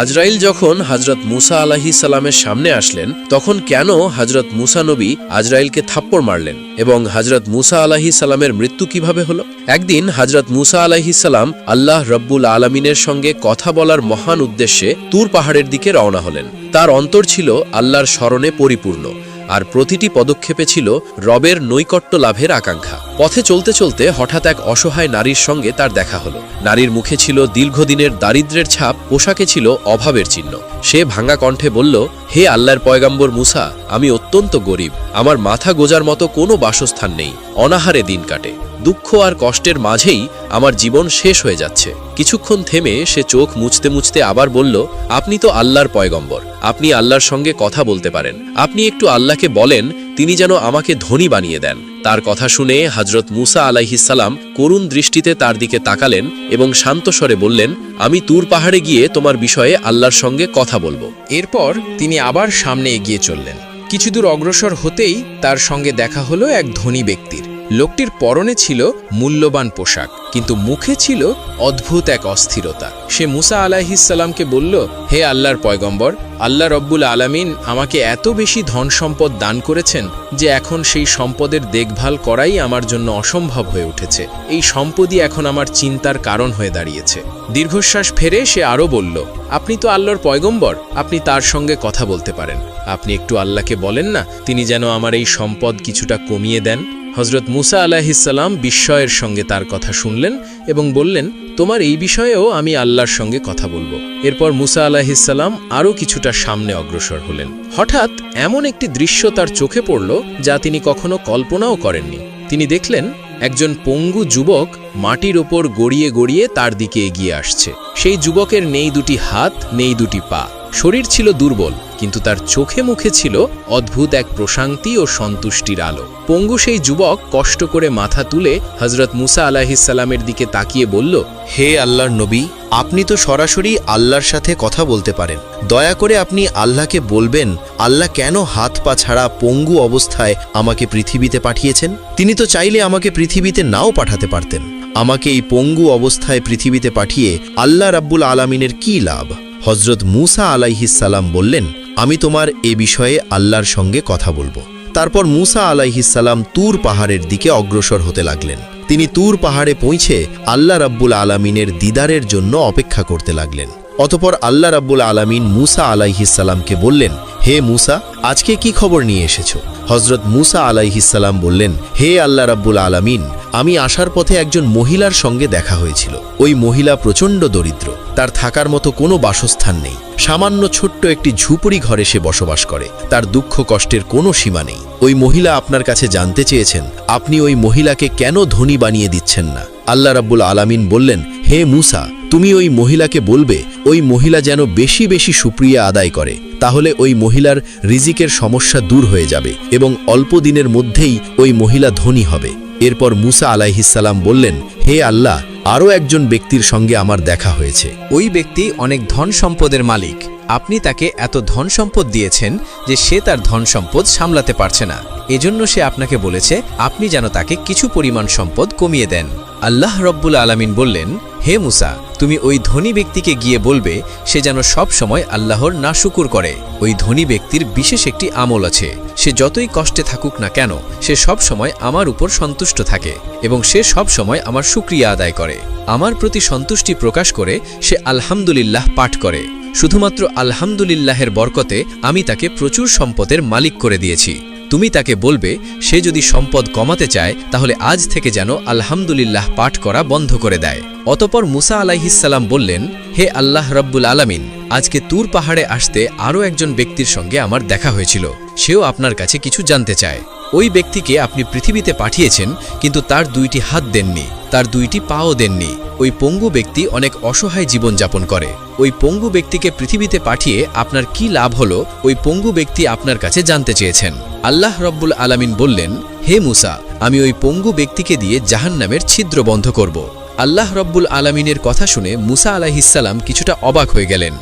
আজরাইল যখন হযরত মুসা আলাইহিস সালামের সামনে আসলেন তখন কেন হযরত মুসা নবী আজরাইলকে থাপ্পড় মারলেন এবং হযরত মুসা আলাইহিস সালামের মৃত্যু কিভাবে হলো? একদিন হযরত মুসা আলাইহিস সালাম আল্লাহ রব্বুল আলামিনের সঙ্গে কথা বলার মহান উদ্দেশ্যে তুর পাহাড়ের দিকে রওনা হলেন। তার অন্তর ছিল আল্লাহর স্মরণে পরিপূর্ণ আর প্রতিটি পদক্ষেপে ছিল রবের নৈকট্য লাভের আকাঙ্ক্ষা। পথে চলতে চলতে হঠাৎ এক অসহায় নারীর সঙ্গে তার দেখা হলো। নারীর মুখে ছিল দীর্ঘদিনের দারিদ্র্যের ছাপ, পোশাকে ছিল অভাবের চিহ্ন। সে ভাঙা কণ্ঠে বলল, হে আল্লাহর পয়গাম্বর মুসা, আমি অত্যন্ত গরিব, আমার মাথা গোজার মতো কোনো বাসস্থান নেই, অনাহারে দিন কাটে, দুঃখ আর কষ্টের মাঝেই আমার জীবন শেষ হয়ে যাচ্ছে। কিছুক্ষণ থেমে সে চোখ মুছতে মুছতে আবার বলল, আপনি তো আল্লাহর পয়গম্বর, আপনি আল্লাহর সঙ্গে কথা বলতে পারেন, আপনি একটু আল্লাহকে বলেন তিনি যেন আমাকে ধনী বানিয়ে দেন। তার কথা শুনে হযরত মুসা আলাইহিস সালাম করুণ দৃষ্টিতে তার দিকে তাকালেন এবং শান্ত স্বরে বললেন, আমি তুর পাহাড়ে গিয়ে তোমার বিষয়ে আল্লাহর সঙ্গে কথা বলবো। এরপর তিনি আবার সামনে এগিয়ে চললেন। কিছু দূর অগ্রসর হতেই তার সঙ্গে দেখা হলো এক ধনী ব্যক্তির। লোকটির পরনে ছিল মূল্যবান পোশাক, কিন্তু মুখে ছিল অদ্ভুত এক অস্থিরতা। সে মুসা আলাইহিস সালামকে বলল, হে আল্লাহর পয়গম্বর, আল্লাহ রব্বুল আলামিন আমাকে এত বেশি ধন সম্পদ দান করেছেন যে এখন সেই সম্পদের দেখভাল করাই আমার জন্য অসম্ভব হয়ে উঠেছে। এই সম্পদই এখন আমার চিন্তার কারণ হয়ে দাঁড়িয়েছে। দীর্ঘশ্বাস ফেরে সে আরও বলল, আপনি তো আল্লাহর পয়গম্বর, আপনি তার সঙ্গে কথা বলতে পারেন, আপনি একটু আল্লাহকে বলেন না তিনি যেন আমার এই সম্পদ কিছুটা কমিয়ে দেন। হযরত মুসা আলাইহিস সালাম বিস্ময়ের সঙ্গে তার কথা শুনলেন এবং বললেন, তোমার এই বিষয়েও আমি আল্লাহর সঙ্গে কথা বলবো। এরপর মুসা আলাইহিস সালাম আরও কিছুটা সামনে অগ্রসর হলেন। হঠাৎ এমন একটি দৃশ্য তার চোখে পড়ল যা তিনি কখনো কল্পনাও করেননি। তিনি দেখলেন একজন পঙ্গু যুবক মাটির ওপর গড়িয়ে গড়িয়ে তার দিকে এগিয়ে আসছে। সেই যুবকের নেই দুটি হাত, নেই দুটি পা, শরীর ছিল দুর্বল, কিন্তু তার চোখে মুখে ছিল অদ্ভুত এক প্রশান্তি ও সন্তুষ্টির আলো। পঙ্গু সেই যুবক কষ্ট করে মাথা তুলে হযরত মুসা আলাইহিস সালামের দিকে তাকিয়ে বলল, হে আল্লাহর নবী, আপনি তো সরাসরি আল্লাহর সাথে কথা বলতে পারেন, দয়া করে আপনি আল্লাহকে বলবেন আল্লাহ কেন হাত পা ছাড়া পঙ্গু অবস্থায় আমাকে পৃথিবীতে পাঠিয়েছেন। তিনি তো চাইলে আমাকে পৃথিবীতে নাও পাঠাতে পারতেন। আমাকে এই পঙ্গু অবস্থায় পৃথিবীতে পাঠিয়ে আল্লাহ রাব্বুল আলামিনের কি লাভ? হযরত মুসা আলাইহিস সালাম বললেন, আমি তোমার এ বিষয়ে আল্লাহর সঙ্গে কথা বলবো। তারপর মুসা আলাইহিস সালাম তুর পাহাড়ের দিকে অগ্রসর হতে লাগলেন। তিনি তুর পাহাড়ে পৌঁছে আল্লাহ রাব্বুল আলামিনের দিদারের জন্য অপেক্ষা করতে লাগলেন। অতপর আল্লাহ রাব্বুল আলামিন মুসা আলাইহিস সালামকে বললেন, হে মুসা, আজকে কি খবর নিয়ে এসেছো? হযরত মুসা আলাইহিস সালাম বললেন, হে আল্লাহ রাব্বুল আলামিন, আমি আসার পথে একজন মহিলার সঙ্গে দেখা হয়েছিল। ওই মহিলা প্রচণ্ড দরিদ্র, তার থাকার মতো কোনো বাসস্থান নেই, সামান্য ছোট্ট একটি ঝুপড়ি ঘরে সে বসবাস করে। তার দুঃখ কষ্টের কোনো সীমা নেই। ওই মহিলা আপনার কাছে জানতে চেয়েছেন আপনি ওই মহিলাকে কেন ধনী বানিয়ে দিচ্ছেন না। আল্লাহ রাব্বুল আলামিন বললেন, হে মুসা, তুমি ওই মহিলাকে বলবে ওই মহিলা যেন বেশি বেশি শুকরিয়া আদায় করে, তাহলে ওই মহিলার রিজিকের সমস্যা দূর হয়ে যাবে এবং অল্প দিনের মধ্যেই ওই মহিলা ধনী হবে। এরপর মুসা আলাইহিস সালাম বললেন, হে আল্লাহ, আরও একজন ব্যক্তির সঙ্গে আমার দেখা হয়েছে। ওই ব্যক্তি অনেক ধন সম্পদের মালিক, আপনি তাকে এত ধন সম্পদ দিয়েছেন যে সে তার ধন সম্পদ সামলাতে পারছে না। এজন্য সে আপনাকে বলেছে আপনি যেন তাকে কিছু পরিমাণ সম্পদ কমিয়ে দেন। আল্লাহ রব্বুল আলামিন বললেন, হে মুসা, তুমি ওই ধনী ব্যক্তিকে গিয়ে বলবে সে যেন সব সময় আল্লাহর নাশুকুর করে। ওই ধনী ব্যক্তির বিশেষ একটি আমল আছে, সে যতই কষ্টে থাকুক না কেন সে সব সময় আমার উপর সন্তুষ্ট থাকে এবং সে সব সময় আমার শুকরিয়া আদায় করে। আমার প্রতি সন্তুষ্টি প্রকাশ করে সে আলহামদুলিল্লাহ পাঠ করে। শুধুমাত্র আলহামদুলিল্লাহের বরকতে আমি তাকে প্রচুর সম্পদের মালিক করে দিয়েছি। তুমি তাকে বলবে সে যদি সম্পদ কমাতে চায় তাহলে আজ থেকে যেন আলহামদুলিল্লাহ পাঠ করা বন্ধ করে দেয়। অতপর মুসা আলাইহিস সালাম বললেন, হে আল্লাহ রাব্বুল আলামিন, আজকে তুর পাহাড়ে আসতে আরও একজন ব্যক্তির সঙ্গে আমার দেখা হয়েছিল। সেও আপনার কাছে কিছু জানতে চায়। ওই ব্যক্তিকে আপনি পৃথিবীতে পাঠিয়েছেন, কিন্তু তার দুইটি হাত দেননি, তার দুইটি পাও দেননি। ওই পঙ্গু ব্যক্তি অনেক অসহায় জীবনযাপন করে। ওই পঙ্গু ব্যক্তিকে পৃথিবীতে পাঠিয়ে আপনার কি লাভ হলো, ওই পঙ্গু ব্যক্তি আপনার কাছে জানতে চেয়েছেন। আল্লাহ রব্বুল আলামিন বললেন, হে মুসা, আমি ওই পঙ্গু ব্যক্তিকে দিয়ে জাহান্নামের ছিদ্র বন্ধ করব। আল্লাহ রব্বুল আলামিনের কথা শুনে মুসা আলাইহিস সালাম কিছুটা অবাক হয়ে গেলেন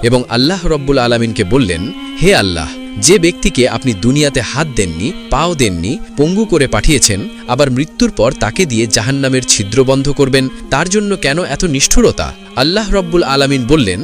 এবং আল্লাহ রব্বুল আলামিনকে বললেন, হে আল্লাহ, যে ব্যক্তিকে আপনি দুনিয়াতে হাত দেননি, পাও দেননি, পঙ্গু করে পাঠিয়েছেন, আবার মৃত্যুর পর তাকে দিয়ে জাহান্নামের ছিদ্র বন্ধ করবেন, তার জন্য কেন এত নিষ্ঠুরতা? আল্লাহ রব্বুল আলামিন বললেন,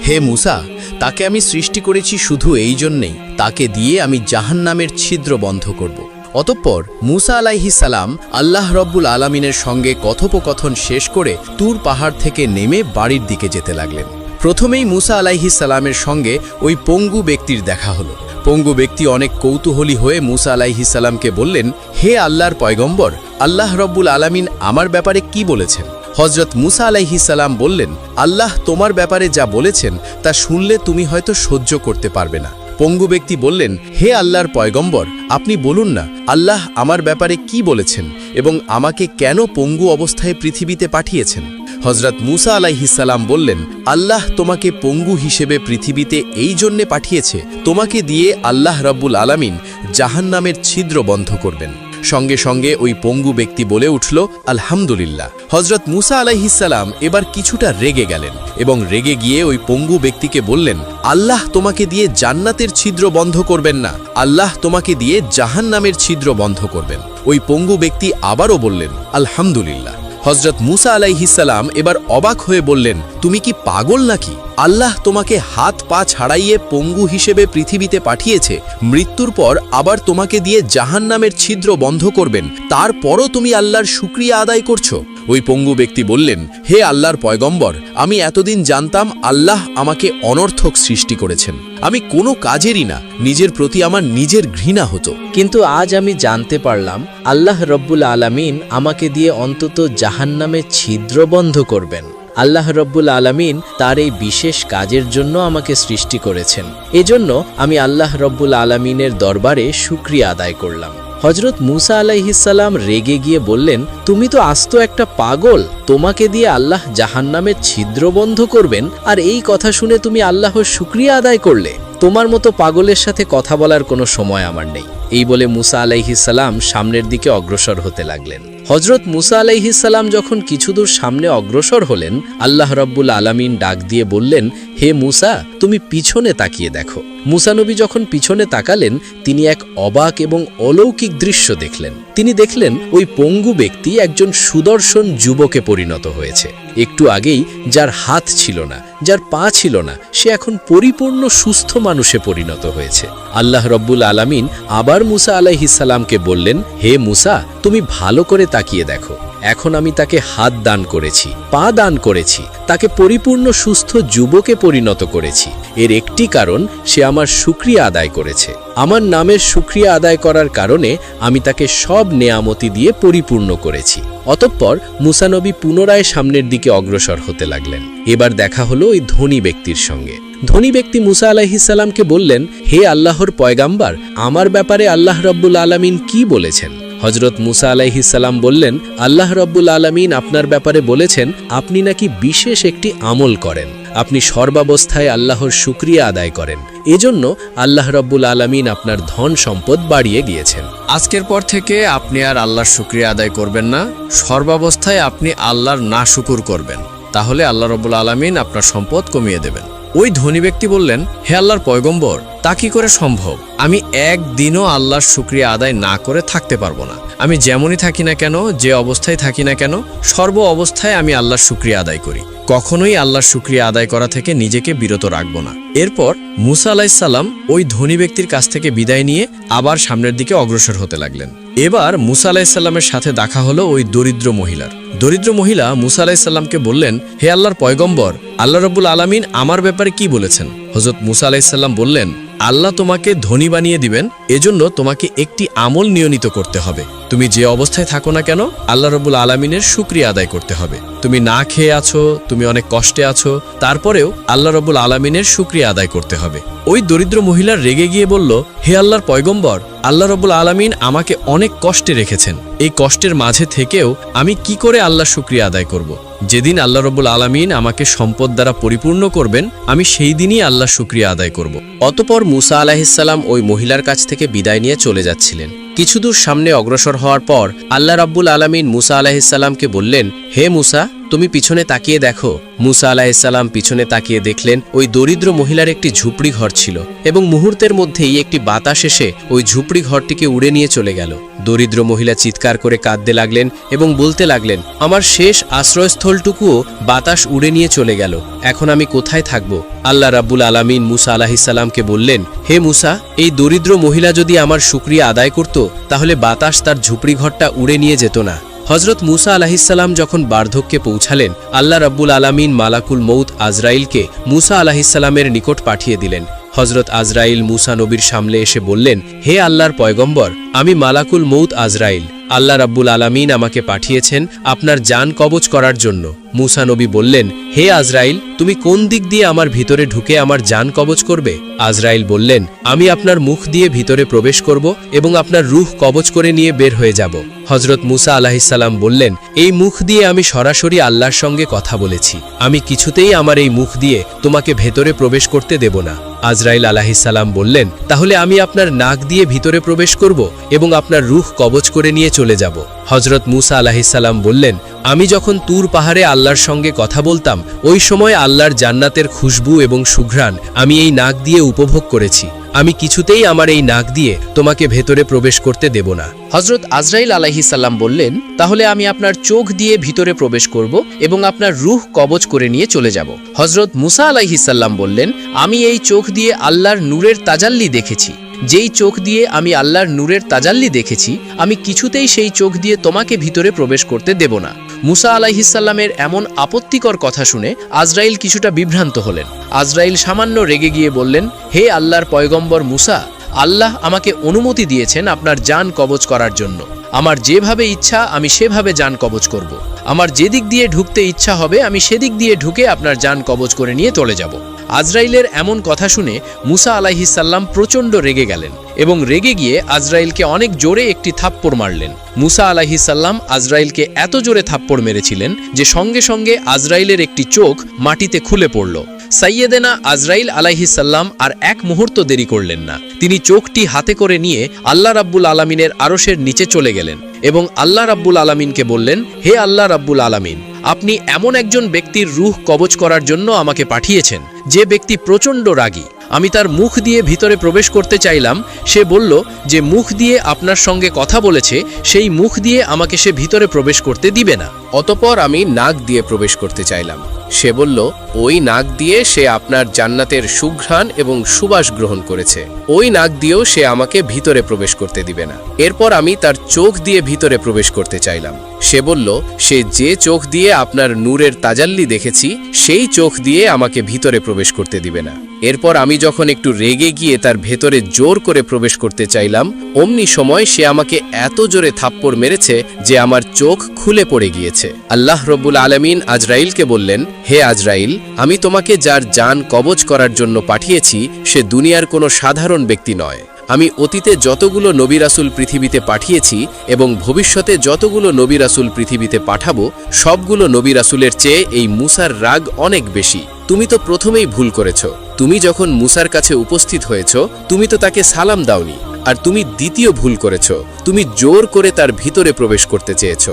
হে মুসা, তাকে আমি সৃষ্টি করেছি শুধু এই জন্যেই, তাকে দিয়ে আমি জাহান্নামের ছিদ্র বন্ধ করব। অতঃপর মুসা আলাইহিস সালাম আল্লাহ রব্বুল আলামিনের সঙ্গে কথোপকথন শেষ করে তুর পাহাড় থেকে নেমে বাড়ির দিকে যেতে লাগলেন। প্রথমেই মুসা আলাইহিস সালামের সঙ্গে ওই পঙ্গু ব্যক্তির দেখা হলো। পঙ্গু ব্যক্তি অনেক কৌতূহলী হয়ে মুসা আলাইহিস সালামকে বললেন, হে আল্লাহর পয়গম্বর, আল্লাহ রব্বুল আলামিন আমার ব্যাপারে কি বলেছেন? হযরত মুসা আলাইহিস সালাম বললেন, আল্লাহ তোমার ব্যাপারে যা বলেছেন তা শুনলে তুমি হয়তো সহ্য করতে পারবে না। পঙ্গু ব্যক্তি বললেন, হে আল্লাহর পয়গম্বর, আপনি বলুন না আল্লাহ আমার ব্যাপারে কি বলেছেন এবং আমাকে কেন পঙ্গু অবস্থায় পৃথিবীতে পাঠিয়েছেন? হযরত মুসা আলাইহিস সালাম বললেন, আল্লাহ তোমাকে পঙ্গু হিসেবে পৃথিবীতে এই জন্যে পাঠিয়েছে, তোমাকে দিয়ে আল্লাহ রাব্বুল আলামিন জাহান্নামের ছিদ্র বন্ধ করবেন। সঙ্গে সঙ্গে ওই পঙ্গু ব্যক্তি বলে উঠল, আলহামদুলিল্লাহ। হযরত মুসা আলাইহিস সালাম এবার কিছুটা রেগে গেলেন এবং রেগে গিয়ে ওই পঙ্গু ব্যক্তিকে বললেন, আল্লাহ তোমাকে দিয়ে জান্নাতের ছিদ্র বন্ধ করবেন না, আল্লাহ তোমাকে দিয়ে জাহান্নামের ছিদ্র বন্ধ করবেন। ওই পঙ্গু ব্যক্তি আবারও বললেন, আলহামদুলিল্লাহ। হযরত মুসা আলাইহিস সালাম এবার অবাক হয়ে বললেন, তুমি কি পাগল নাকি? আল্লাহ তোমাকে হাত পা ছাড়াইয়ে পঙ্গু হিসেবে পৃথিবীতে পাঠিয়েছে, মৃত্যুর পর আবার তোমাকে দিয়ে জাহান্নামের ছিদ্র বন্ধ করবেন, তারপরও তুমি আল্লাহর শুকরিয়া আদায় করছো? ওই পঙ্গু ব্যক্তি বললেন, হে আল্লাহর পয়গম্বর, আমি এতদিন জানতাম আল্লাহ আমাকে অনর্থক সৃষ্টি করেছেন, আমি কোনো কাজেরই না, নিজের প্রতি আমার নিজের ঘৃণা হতো। কিন্তু আজ আমি জানতে পারলাম আল্লাহ রব্বুল আলামিন আমাকে দিয়ে অন্তত জাহান্নামের ছিদ্র বন্ধ করবেন। আল্লাহ রব্বুল আলামিন তার এই বিশেষ কাজের জন্য আমাকে সৃষ্টি করেছেন। এজন্য আমি আল্লাহ রব্বুল আলামিনের দরবারে শুকরিয়া আদায় করলাম। হযরত মুসা আলাইহিস সালাম রেগে গিয়ে বললেন, তুমি তো আস্ত একটা পাগল, তোমাকে দিয়ে আল্লাহ জাহান্নামের ছিদ্র বন্ধ করবেন আর এই কথা শুনে তুমি আল্লাহর শুকরিয়া আদায় করলে? তোমার মতো পাগলের সাথে কথা বলার কোনো সময় আমার নেই। এই বলে মুসা আলাইহিস সালাম সামনের দিকে অগ্রসর হতে লাগলেন। হযরত মুসা আলাইহিস সালাম যখন কিছুদূর সামনে অগ্রসর হলেন, আল্লাহ রাব্বুল আলামিন ডাক দিয়ে বললেন, হে মুসা, তুমি পিছনে তাকিয়ে দেখো। মুসা নবী যখন পিছনে তাকালেন, তিনি এক অবাক এবং অলৌকিক দৃশ্য দেখলেন। তিনি দেখলেন ওই পঙ্গু ব্যক্তি একজন সুদর্শন যুবকে পরিণত হয়েছে। একটু আগেই যার হাত ছিল না, যার পা ছিল না, সে এখন পরিপূর্ণ সুস্থ মানুষে পরিণত হয়েছে। আল্লাহ রব্বুল আলামিন আবার মুসা আলাইহিস সালামকে বললেন, হে মুসা, তুমি ভালো করে তাকিয়ে দেখো। এখন আমি তাকে হাত দান করেছি, পা দান করেছি, তাকে পরিপূর্ণ সুস্থ যুবকে পরিণত করেছি। এর একটি কারণ, সে আমার শুকরিয়া আদায় করেছে। আমার নামের শুকরিয়া আদায় করার কারণে আমি তাকে সব নেয়ামতি দিয়ে পরিপূর্ণ করেছি। অতঃপর মুসা নবী পুনরায় সামনের দিকে অগ্রসর হতে লাগলেন। এবার দেখা হলো ওই ধনী ব্যক্তির সঙ্গে। ধনী ব্যক্তি মুসা আলাইহিস সালামকে বললেন, হে আল্লাহর পয়গাম্বার, আমার ব্যাপারে আল্লাহ রাব্বুল আলামিন কি বলেছেন? হযরত মুসা আলাইহিস সালাম বললেন, আল্লাহ রাব্বুল আলামিন আপনার ব্যাপারে বলেছেন আপনি নাকি বিশেষ একটি আমল করেন, আপনি সর্বাবস্থায় আল্লাহর শুকরিয়া আদায় করেন, এজন্য আল্লাহ রাব্বুল আলামিন আপনার ধন সম্পদ বাড়িয়ে দিয়েছেন। আজকের পর থেকে আপনি আর আল্লাহর শুকরিয়া আদায় করবেন না, সর্বাবস্থায় আপনি আল্লাহর নাশুকুর করবেন, তাহলে আল্লাহ রাব্বুল আলামিন আপনার সম্পদ কমিয়ে দেবেন। ওই ধনী ব্যক্তি বললেন, হে আল্লাহর পয়গম্বর, তা কি করে সম্ভব? আমি একদিনও আল্লাহর শুকরিয়া আদায় না করে থাকতে পারবো না। আমি যেমনই থাকি না কেন, যে অবস্থায় থাকি না কেন, সর্ব অবস্থায় আমি আল্লাহর শুকরিয়া আদায় করি, কখনোই আল্লাহর শুকরিয়া আদায় করা থেকে নিজেকে বিরত রাখবো না। এরপর মুসা আলাইহিস সালাম ওই ধনী ব্যক্তির কাছ থেকে বিদায় নিয়ে আবার সামনের দিকে অগ্রসর হতে লাগলেন। এবার মুসা আলাইহিস সালামের সাথে দেখা হলো ওই দরিদ্র মহিলার। দরিদ্র মহিলা মুসা আলাইহিস সালামকে বললেন, হে আল্লাহর পয়গম্বর, আল্লাহ রাব্বুল আলামিন আমার ব্যাপারে কি বলেছেন? হযরত মুসা আলাইহিস সালাম বললেন, আল্লাহ তোমাকে ধনী বানিয়ে দিবেন, এজন্য তোমাকে একটি আমল নিয়মিত করতে হবে। তুমি যে অবস্থায় থাকো না কেন, আল্লাহ রাব্বুল আলামিনের শুকরিয়া আদায় করতে হবে। তুমি না খেয়ে আছো, তুমি অনেক কষ্টে আছো, তারপরেও আল্লাহ রাব্বুল আলামিনের শুকরিয়া আদায় করতে হবে। ওই দরিদ্র মহিলা রেগে গিয়ে বলল, হে আল্লাহর পয়গম্বর, আল্লাহ রাব্বুল আলামিন আমাকে অনেক কষ্টে রেখেছেন, এই কষ্টের মাঝে থেকেও আমি কি করে আল্লাহর শুকরিয়া আদায় করব? যেদিন আল্লাহ রাব্বুল আলামিন আমাকে সম্পদ দ্বারা পরিপূর্ণ করবেন, আমি সেই দিনই আল্লাহর শুকরিয়া আদায় করব। অতঃপর মুসা আলাইহিস সালাম ওই মহিলার কাছ থেকে বিদায় নিয়ে চলে যাচ্ছিলেন। কিছুদূর সামনে অগ্রসর হওয়ার পর আল্লাহ রাব্বুল আলামিন মুসা আলাইহিস সালামকে বললেন, হে মুসা, তুমি পিছনে তাকিয়ে দেখো। মুসা আলাইহিসসালাম পিছনে তাকিয়ে দেখলেন ওই দরিদ্র মহিলার একটি ঝুপড়ি ঘর ছিল এবং মুহূর্তের মধ্যেই একটি বাতাস এসে ওই ঝুপড়ি ঘরটিকে উড়ে নিয়ে চলে গেল। দরিদ্র মহিলা চিৎকার করে কাঁদতে লাগলেন এবং বলতে লাগলেন, আমার শেষ আশ্রয়স্থলটুকুও বাতাস উড়ে নিয়ে চলে গেল, এখন আমি কোথায় থাকব? আল্লাহ রাব্বুল আলামিন মুসা আলাইহিসসালামকে বললেন, হে মুসা, এই দরিদ্র মহিলা যদি আমার শুকরিয়া আদায় করত তাহলে বাতাস তার ঝুপড়ি ঘরটা উড়ে নিয়ে যেত না। হজরত মুসা আলাইহিসসালাম যখন বার্ধক্যে পৌঁছালেন, আল্লাহ রাব্বুল আলামিন মালাকুল মৌত আজরাইলকে মুসা আলাইহিসসালামের নিকট পাঠিয়ে দিলেন। হজরত আজরাইল মুসা নবীর সামনে এসে বললেন, হে আল্লাহর পয়গম্বর, আমি মালাকুল মৌত আজরাইল। আল্লাহ রাব্বুল আলামিন আমাকে পাঠিয়েছেন আপনার জান কবজ করার জন্য। মুসা নবী বললেন, হে আজরাইল, তুমি কোন দিক দিয়ে আমার ভিতরে ঢুকে আমার জান কবজ করবে? আজরাইল বললেন, আমি আপনার মুখ দিয়ে ভিতরে প্রবেশ করব এবং আপনার রূহ কবজ করে নিয়ে বের হয়ে যাব। হজরত মুসা আলাইহিসসালাম বললেন, এই মুখ দিয়ে আমি সরাসরি আল্লাহর সঙ্গে কথা বলেছি, আমি কিছুতেই আমার এই মুখ দিয়ে তোমাকে ভেতরে প্রবেশ করতে দেব না। আজরাইল আলাইহিসসালাম বললেন, তাহলে আমি আপনার নাক দিয়ে ভিতরে প্রবেশ করব এবং আপনার রূহ কবজ করে নিয়ে চলে যাব। হজরত মুসা আলাইহিসসালাম বললেন, আমি যখন তুর পাহাড়ে আল্লাহর সঙ্গে কথা বলতাম ওই সময় আল্লাহর জান্নাতের খুশবু এবং সুঘ্রাণ আমি এই নাক দিয়ে উপভোগ করেছি, আমি কিছুতেই আমার এই নাক দিয়ে তোমাকে ভেতরে প্রবেশ করতে দেব না। হজরত আজরাইল আলাইহিসসালাম বললেন, তাহলে আমি আপনার চোখ দিয়ে ভিতরে প্রবেশ করব এবং আপনার রূহ কবজ করে নিয়ে চলে যাব। হজরত মুসা আলাইহিসসালাম বললেন, আমি এই চোখ দিয়ে আল্লাহর নূরের তাজাল্লি দেখেছি, যেই চোখ দিয়ে আমি আল্লাহর নূরের তাজাল্লি দেখেছি আমি কিছুতেই সেই চোখ দিয়ে তোমাকে ভিতরে প্রবেশ করতে দেব না। মুসা আলাইহিসসালামের এমন আপত্তিকর কথা শুনে আজরাইল কিছুটা বিভ্রান্ত হলেন। আজরাইল সামান্য রেগে গিয়ে বললেন, হে আল্লাহর পয়গম্বর মুসা, আল্লাহ আমাকে অনুমতি দিয়েছেন আপনার জান কবজ করার জন্য। আমার যেভাবে ইচ্ছা আমি সেভাবে জান কবজ করব। আমার যেদিক দিয়ে ঢুকতে ইচ্ছা হবে আমি সেদিক দিয়ে ঢুকে আপনার জান কবজ করে নিয়ে চলে যাব। আজরাইলের এমন কথা শুনে মুসা আলাইহিসসালাম প্রচণ্ড রেগে গেলেন এবং রেগে গিয়ে আজরাইলকে অনেক জোরে একটি থাপ্পড় মারলেন। মুসা আলাইহিসসালাম আজরাইলকে এত জোরে থাপ্পড় মেরেছিলেন যে সঙ্গে সঙ্গে আজরাইলের একটি চোখ মাটিতে খুলে পড়ল। সাইয়েদেনা আজরাইল আলাইহিসসালাম আর এক মুহূর্ত দেরি করলেন না, তিনি চোখটি হাতে করে নিয়ে আল্লাহ রাব্বুল আলামিনের আরশের নিচে চলে গেলেন এবং আল্লাহ রাব্বুল আলামিনকে বললেন, হে আল্লাহ রাব্বুল আলামিন, আপনি এমন একজন ব্যক্তির রূহ কবজ করার জন্য আমাকে পাঠিয়েছেন যে ব্যক্তি প্রচণ্ড রাগী। আমি তার মুখ দিয়ে ভিতরে প্রবেশ করতে চাইলাম, সে বলল যে মুখ দিয়ে আপনার সঙ্গে কথা বলেছে সেই মুখ দিয়ে আমাকে সে ভিতরে প্রবেশ করতে দিবে না। অতঃপর আমি নাক দিয়ে প্রবেশ করতে চাইলাম, সে বলল ওই নাক দিয়ে সে আপনার জান্নাতের সুঘ্রাণ এবং সুবাস গ্রহণ করেছে, ওই নাক দিয়েও সে আমাকে ভিতরে প্রবেশ করতে দিবে না। এরপর আমি তার চোখ দিয়ে ভিতরে প্রবেশ করতে চাইলাম, সে বলল সে যে চোখ দিয়ে আপনার নূরের তাজাল্লি দেখেছি সেই চোখ দিয়ে আমাকে ভিতরে প্রবেশ করতে দিবে না। এরপর আমি যখন একটু রেগে গিয়ে তার ভেতরে জোর করে প্রবেশ করতে চাইলাম অমনি সময় সে আমাকে এত জোরে থাপ্পড় মেরেছে যে আমার চোখ খুলে পড়ে গিয়েছে। আল্লাহ রব্বুল আলামিন আজরাইলকে বললেন, হে আজরাইল, আমি তোমাকে যার জান কবজ করার জন্য পাঠিয়েছি সে দুনিয়ার কোনো সাধারণ ব্যক্তি নয়। আমি অতীতে যতগুলো নবী রাসূল পৃথিবীতে পাঠিয়েছি এবং ভবিষ্যতে যতগুলো নবী রাসূল পৃথিবীতে পাঠাবো সবগুলো নবী রাসূলের চেয়ে এই মুসার রাগ অনেক বেশি। তুমি তো প্রথমেই ভুল করেছ, তুমি যখন মুসার কাছে উপস্থিত হয়েছ তুমি তো তাকে সালাম দাওনি, আর তুমি দ্বিতীয় ভুল করেছ, তুমি জোর করে তার ভিতরে প্রবেশ করতে চেয়েছ।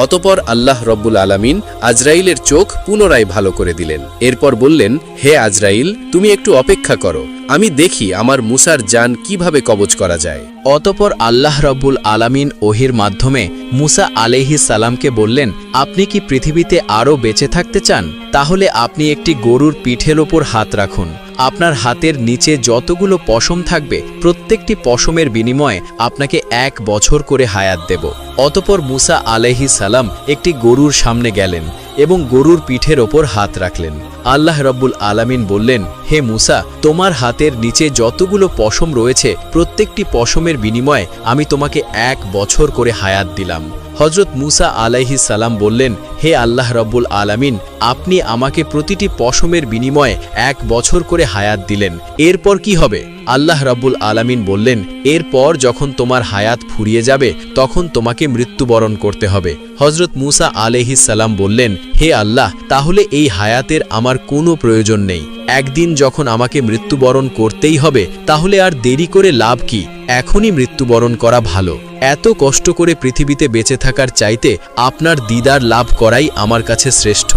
অতঃপর আল্লাহ রব্বুল আলামিন আজরাইলের চোখ পুনরায় ভালো করে দিলেন। এরপর বললেন, হে আজরাইল, তুমি একটু অপেক্ষা করো, আমি দেখি আমার মুসার জান কিভাবে কবজ করা যায়। অতঃপর আল্লাহ রাব্বুল আলামিন ওহির মাধ্যমে মুসা আলাইহিসসালামকে বললেন, আপনি কি পৃথিবীতে আরও বেঁচে থাকতে চান? তাহলে আপনি একটি গরুর পিঠের ওপর হাত রাখুন, আপনার হাতের নিচে যতগুলো পশম থাকবে প্রত্যেকটি পশমের বিনিময়ে আপনাকে 1 বছর করে হায়াত দেব। অতঃপর মুসা আলাইহিসসালাম একটি গরুর সামনে গেলেন এবং গরুর পিঠের ওপর হাত রাখলেন। আল্লাহ রাব্বুল আলামিন বললেন, হে মুসা, তোমার হাতের নিচে যতগুলো পশম রয়েছে প্রত্যেকটি পশমের বিনিময়ে আমি তোমাকে 1 বছর করে হায়াত দিলাম। হজরত মুসা আলাইহিসসালাম বললেন, হে আল্লাহ রাব্বুল আলামিন, আপনি আমাকে প্রতিটি পশমের বিনিময়ে 1 বছর করে হায়াত দিলেন, এরপর কি হবে? আল্লাহ রাব্বুল আলামিন বললেন, এরপর যখন তোমার হায়াত ফুরিয়ে যাবে তখন তোমাকে মৃত্যুবরণ করতে হবে। হজরত মুসা আলাইহিসসালাম বললেন, হে আল্লাহ, তাহলে এই হায়াতের আমার কোনো প্রয়োজন নেই, একদিন যখন আমাকে মৃত্যুবরণ করতেই হবে তাহলে আর দেরি করে লাভ কি, এখনই মৃত্যুবরণ করা ভালো। এত কষ্ট করে পৃথিবীতে বেঁচে থাকার চাইতে আপনার দিদার লাভ করাই আমার কাছে শ্রেষ্ঠ।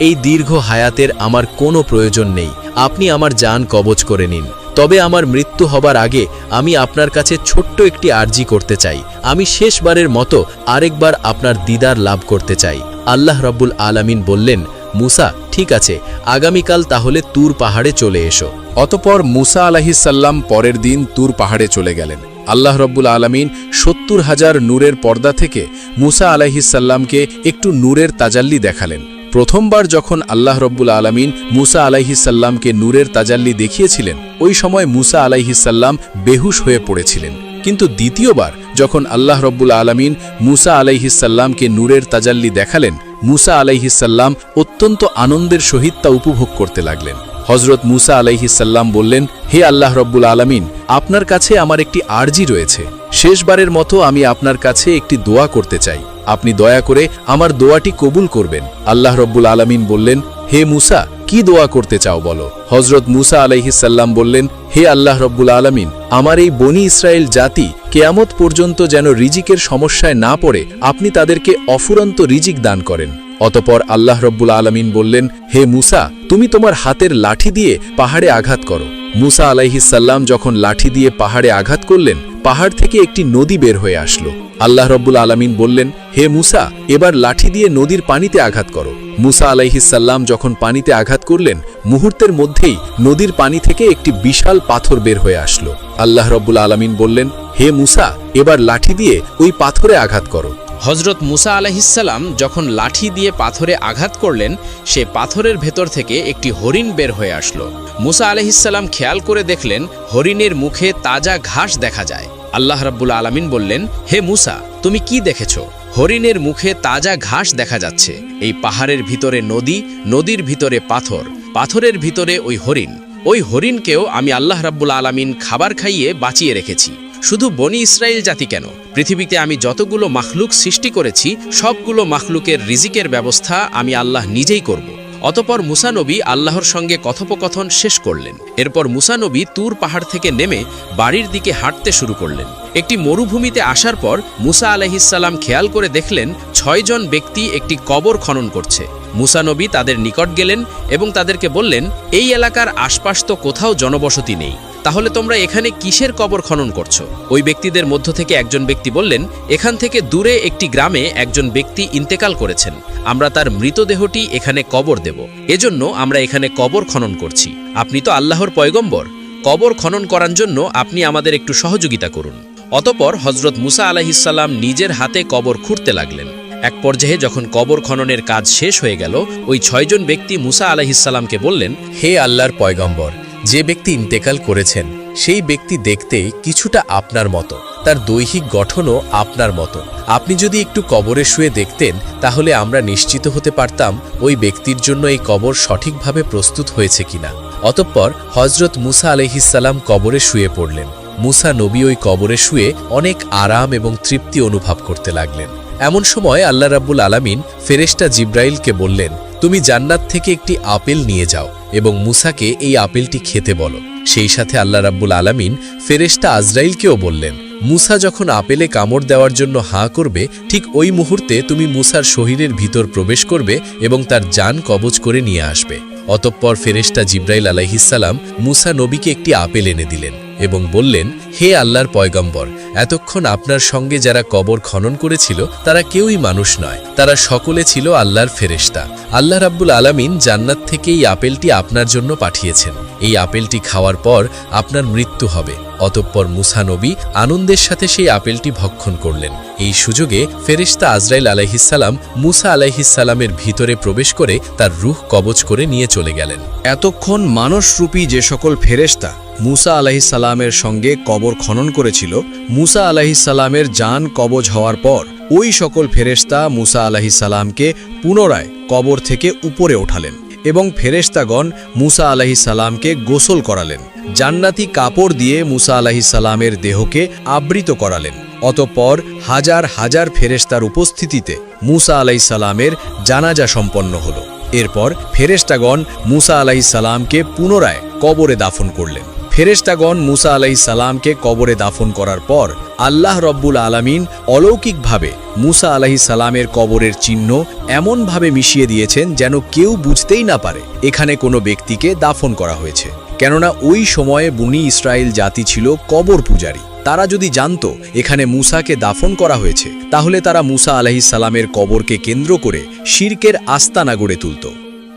এই দীর্ঘ হায়াতের আমার কোনো প্রয়োজন নেই। আপনি আমার জান কবজ করে নিন। তবে আমার মৃত্যু হবার আগে আমি আপনার কাছে ছোট্ট একটি আরজি করতে চাই। আমি শেষবারের মতো আরেকবার আপনার দিদার লাভ করতে চাই। আল্লাহ রাব্বুল আলামিন বললেন, মুসা, ঠিক আছে, আগামীকাল তাহলে তুর পাহাড়ে চলে এসো। অতপর মুসা আলাইহিসসালাম পরের দিন তুর পাহাড়ে চলে গেলেন। আল্লাহ রব্বুল আলামিন ৭০,০০০ নূরের পর্দা থেকে মুসা আলাইহিসসালামকে একটু নূরের তাজাল্লি দেখালেন। প্রথমবার যখন আল্লাহ রব্বুল আলামিন মুসা আলাইহিসসালামকে নূরের তাজাল্লি দেখিয়েছিলেন, ওই সময় মুসা আলাইহিসসালাম বেহুশ হয়ে পড়েছিলেন। কিন্তু দ্বিতীয়বার যখন আল্লাহ রব্বুল আলামিন মুসা আলাইহিসসালামকে নূরের তাজাল্লি দেখালেন, মুসা আলাইহিসসালাম অত্যন্ত আনন্দের সহিত তা উপভোগ করতে লাগলেন। হজরত মুসা আলাইহিসসালাম বললেন, হে আল্লাহ রব্বুল আলামিন, আপনার কাছে আমার একটি আরজি রয়েছে। শেষবারের মতো আমি আপনার কাছে একটি দোয়া করতে চাই। আপনি দয়া করে আমার দোয়াটি কবুল করবেন। আল্লাহ রব্বুল আলামিন বললেন, হে মুসা, কি দোয়া করতে চাও বলো। হজরত মুসা আলাইহিসসালাম বললেন, হে আল্লাহ রব্বুল আলামিন, আমার এই বনি ইসরায়েল জাতি কেয়ামত পর্যন্ত যেন রিজিকের সমস্যায় না পড়ে আপনি তাদেরকে অফুরন্ত রিজিক দান করেন। অতপর আল্লাহ রব্বুল আলামিন বললেন, হে মুসা, তুমি তোমার হাতের লাঠি দিয়ে পাহাড়ে আঘাত করো। মুসা আলাইহিসসালাম যখন লাঠি দিয়ে পাহাড়ে আঘাত করলেন, পাহাড় থেকে একটি নদী বের হয়ে আসলো। আল্লাহ রব্বুল আলামিন বললেন, হে মুসা, এবার লাঠি দিয়ে নদীর পানিতে আঘাত করো। মুসা আলাইহিসসালাম যখন পানিতে আঘাত করলেন, মুহূর্তের মধ্যেই নদীর পানি থেকে একটি বিশাল পাথর বের হয়ে আসলো। আল্লাহ রব্বুল আলামিন বললেন, হে মুসা, এবার লাঠি দিয়ে ওই পাথরে আঘাত করো। হজরত মুসা আলাইহিসসালাম যখন লাঠি দিয়ে পাথরে আঘাত করলেন, সে পাথরের ভেতর থেকে একটি হরিণ বের হয়ে আসলো। মুসা আলাইহিসসালাম খেয়াল করে দেখলেন হরিণের মুখে তাজা ঘাস দেখা যায়। আল্লাহ রাব্বুল আলামিন বললেন, হে মুসা, তুমি কি দেখেছো? হরিণের মুখে তাজা ঘাস দেখা যাচ্ছে। এই পাহাড়ের ভিতরে নদী, নদীর ভিতরে পাথর, পাথরের ভিতরে ওই হরিণ। ওই হরিণকেও আমি আল্লাহ রাব্বুল আলামিন খাবার খাইয়ে বাঁচিয়ে রেখেছি। শুধু বনি ইসরায়েল জাতি কেন, পৃথিবীতে আমি যতগুলো মাখলুক সৃষ্টি করেছি সবগুলো মাখলুকের রিজিকের ব্যবস্থা আমি আল্লাহ নিজেই করব। অতপর মুসা নবী আল্লাহর সঙ্গে কথোপকথন শেষ করলেন। এরপর মুসা নবী তুর পাহাড় থেকে নেমে বাড়ির দিকে হাঁটতে শুরু করলেন। একটি মরুভূমিতে আসার পর মুসা আলাইহিসসালাম খেয়াল করে দেখলেন ৬ জন ব্যক্তি একটি কবর খনন করছে। মুসা নবী তাদের নিকট গেলেন এবং তাদেরকে বললেন, এই এলাকার আশপাশ তো কোথাও জনবসতি নেই, তাহলে তোমরা এখানে কিসের কবর খনন করছো? ওই ব্যক্তিদের মধ্য থেকে একজন ব্যক্তি বললেন, এখান থেকে দূরে একটি গ্রামে একজন ব্যক্তি ইন্তেকাল করেছেন, আমরা তার মৃতদেহটি এখানে কবর দেব, এজন্য আমরা এখানে কবর খনন করছি। আপনি তো আল্লাহর পয়গম্বর, কবর খনন করার জন্য আপনি আমাদের একটু সহযোগিতা করুন। অতপর হজরত মুসা আলাইহিসসালাম নিজের হাতে কবর খুঁড়তে লাগলেন। এক পর্যায়ে যখন কবর খননের কাজ শেষ হয়ে গেল, ওই ৬ জন ব্যক্তি মুসা আলাইহিসসালামকে বললেন, হে আল্লাহর পয়গম্বর, যে ব্যক্তি ইন্তেকাল করেছেন সেই ব্যক্তি দেখতে কিছুটা আপনার মতো, তার দৈহিক গঠনও আপনার মতো। আপনি যদি একটু কবরে শুয়ে দেখতেন তাহলে আমরা নিশ্চিত হতে পারতাম ওই ব্যক্তির জন্য এই কবর সঠিকভাবে প্রস্তুত হয়েছে কিনা। অতঃপর হজরত মুসা আলাইহিসসালাম কবরে শুয়ে পড়লেন। মুসা নবী ওই কবরে শুয়ে অনেক আরাম এবং তৃপ্তি অনুভব করতে লাগলেন। এমন সময় আল্লাহ রাব্বুল আলামিন ফেরেশতা জিব্রাইলকে বললেন, তুমি জান্নাত থেকে একটি আপেল নিয়ে যাও এবং মুসাকে এই আপেলটি খেতে বলো। সেই সাথে আল্লাহ রাব্বুল আলামিন ফেরেশতা আজরাইলকেও বললেন, মুসা যখন আপেলে কামড় দেওয়ার জন্য হাঁ করবে, ঠিক ওই মুহূর্তে তুমি মুসার শরীরের ভিতর প্রবেশ করবে এবং তার জান কবজ করে নিয়ে আসবে। অতঃপর ফেরেশতা জিব্রাইল আলাইহিসসালাম মুসা নবীকে একটি আপেল এনে দিলেন এবং বললেন, হে আল্লাহর পয়গম্বর, এতক্ষণ আপনার সঙ্গে যারা কবর খনন করেছিল তারা কেউই মানুষ নয়, তারা সকলে ছিল আল্লাহর ফেরেশতা। আল্লাহ রাব্বুল আলামিন জান্নাত থেকে এই আপেলটি আপনার জন্য পাঠিয়েছেন। এই আপেলটি খাওয়ার পর আপনার মৃত্যু হবে। অতঃপর মুসা নবী আনন্দের সাথে সেই আপেলটি ভক্ষণ করলেন। এই সুযোগে ফেরেশতা আজরাইল আলাইহিসসালাম মুসা আলাইহিসসালামের ভিতরে প্রবেশ করে তার রূহ কবজ করে নিয়ে চলে গেলেন। এতক্ষণ মানসরূপী যে সকল ফেরেশতা মুসা আলাইহিসসালামের সঙ্গে কবর খনন করেছিল, মুসা আলাইহিসসালামের জান কবজ হওয়ার পর ওই সকল ফেরেশতা মুসা আলাইহিসসালামকে পুনরায় কবর থেকে উপরে ওঠালেন এবং ফেরেশতাগণ মুসা আলাইহিসসালামকে গোসল করালেন। জান্নাতি কাপড় দিয়ে মুসা আলাইহিসসালামের দেহকে আবৃত করালেন। অতঃপর হাজার হাজার ফেরেশতার উপস্থিতিতে মুসা আলাইহিসসালামের জানাজা সম্পন্ন হল। এরপর ফেরেশতাগণ মুসা আলাইহিসসালামকে পুনরায় কবরে দাফন করলেন। ফেরেশতাগণ মুসা আলাইহিস সালামকে কবরে দাফন করার পর আল্লাহ রব্বুল আলামিন অলৌকিকভাবে মুসা আলাইহিস সালামের কবরের চিহ্ন এমনভাবে মিশিয়ে দিয়েছেন যেন কেউ বুঝতেই না পারে এখানে কোনো ব্যক্তিকে দাফন করা হয়েছে। কেননা ওই সময়ে বনি ইসরায়েল জাতি ছিল কবর পূজারী। তারা যদি জানতো এখানে মুসাকে দাফন করা হয়েছে, তাহলে তারা মুসা আলাইহিস সালামের কবরকে কেন্দ্র করে শিরকের আস্তানা গড়ে তুলত।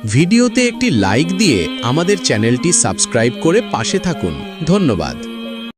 ভিডিওতে একটি লাইক দিয়ে আমাদের চ্যানেলটি সাবস্ক্রাইব করে পাশে থাকুন। ধন্যবাদ।